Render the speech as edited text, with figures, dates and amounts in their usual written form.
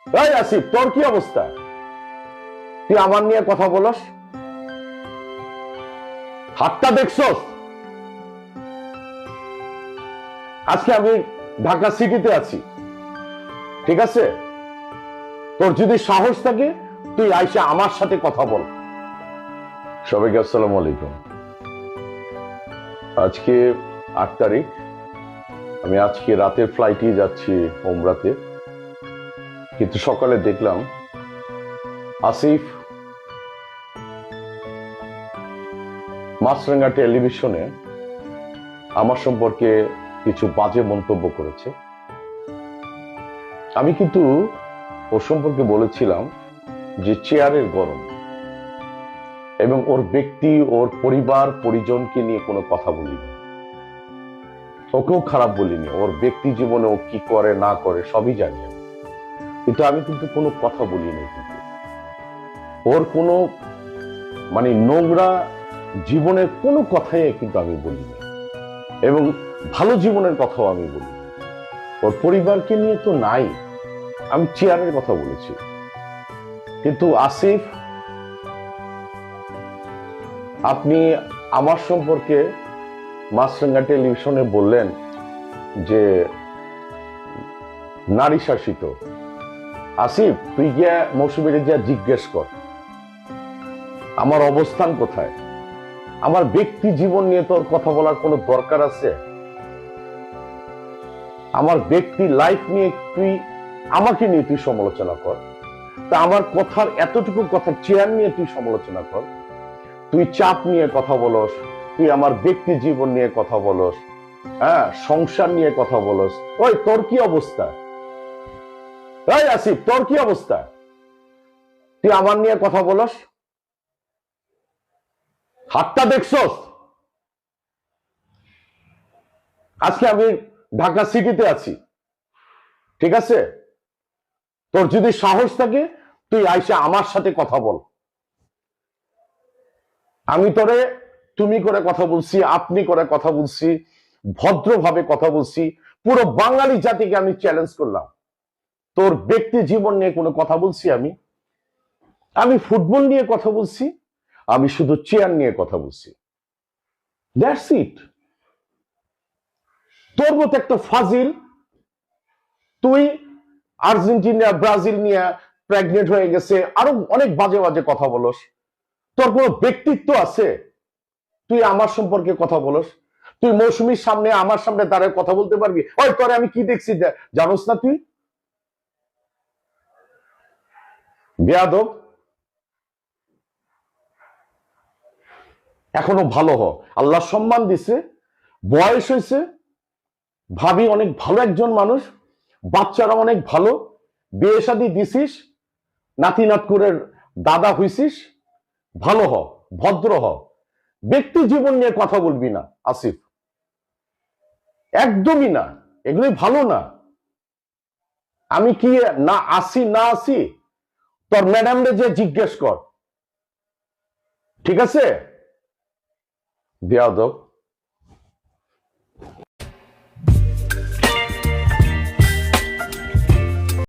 এই আসিফ, তোর কি অবস্থা? তুই আমার নিয়ে কথা বলস? হাতটা দেখছস? আজকে আমি ঢাকা সিটিতে আছি, ঠিক আছে? তোর যদি সাহস থাকে তুই আইসা আমার সাথে কথা বল। সবাইকে আসসালামু আলাইকুম। আজকে 8 তারিখ। আমি আজকে রাতের ফ্লাইটে যাচ্ছি ওমরাতে, কিন্তু সকালে দেখলাম আসিফ মাছরাঙ্গা টেলিভিশনে আমার সম্পর্কে কিছু বাজে মন্তব্য করেছে। আমি কিন্তু ওর সম্পর্কে বলেছিলাম যে চেয়ারের গরম, এবং ওর ব্যক্তি, ওর পরিবার পরিজনকে নিয়ে কোনো কথা বলিনি, ওকেও খারাপ বলিনি। ওর ব্যক্তি জীবনে ও কি করে না করে সবই জানি, কিন্তু আমি কিন্তু কোনো কথা বলিনি। কিন্তু ওর কোনো নোংরা জীবনের কোনো কথাই কিন্তু আমি বলিনি, এবং ভালো জীবনের কথাও আমি বলি। ওর পরিবারকে নিয়ে তো নাই, আমি চেয়ারের কথা বলেছি। কিন্তু আসিফ, আপনি আমার সম্পর্কে মাছরাঙ্গা টেলিভিশনে বললেন যে নারী শাসিত। আসিফ, তুই গিয়া মৌসুমীরে গিয়া জিজ্ঞেস কর আমার অবস্থান কোথায়। আমার ব্যক্তি জীবন নিয়ে তোর কথা বলার কোনো দরকার আছে? আমার ব্যক্তি লাইফ নিয়ে আমাকে নিয়ে তুই সমালোচনা কর। তা আমার কথার এতটুকু কথা, চেয়ার নিয়ে তুই সমালোচনা কর। তুই চাপ নিয়ে কথা বলস, তুই আমার ব্যক্তি জীবন নিয়ে কথা বলস, হ্যাঁ, সংসার নিয়ে কথা বলস। ওই তোর কি অবস্থা? এই আসিফ, তোর কি অবস্থা? তুই আমার নিয়ে কথা বলস? হাতটা দেখছস? আজকে আমি ঢাকা সিটিতে আছি, ঠিক আছে? তোর যদি সাহস থাকে তুই আইসা আমার সাথে কথা বল। আমি তোরে তুমি করে কথা বলছি, আপনি করে কথা বলছি, ভদ্রভাবে কথা বলছি। পুরো বাঙালি জাতিকে আমি চ্যালেঞ্জ করলাম। তোর ব্যক্তি জীবন নিয়ে কোনো কথা বলছি? আমি ফুটবল নিয়ে কথা বলছি, আমি শুধু চেয়ার নিয়ে কথা বলছি। That's it. তোর মতো একটা ফাজিল, তুই আর্জেন্টিনা ব্রাজিল নিয়ে প্রেগনেন্ট হয়ে গেছে, আরো অনেক বাজে বাজে কথা বলস। তোর কোনো ব্যক্তিত্ব আছে? তুই আমার সম্পর্কে কথা বলস? তুই মৌসুমীর সামনে, আমার সামনে দাঁড়ায় কথা বলতে পারবি? ওই তোরে আমি কি দেখছি জানোস না তুই? বেয়াদব। এখনো ভালো হ, আল্লাহ সম্মান দিছে, বয়স হয়েছে, ভাবি অনেক ভালো একজন মানুষ, বাচ্চারা অনেক ভালো, বিয়ে শাদী দিছিস, নাতি নাতকুরের দাদা হইছিস। ভালো হ, ভদ্র হ, ব্যক্তি জীবন নিয়ে কথা বলবি না আসিফ, একদমই না। এগুলি ভালো না। আমি কি না আসি না আসি, তোর ম্যাডামরে যে জিজ্ঞেস কর, ঠিক আছে? বেয়াদব।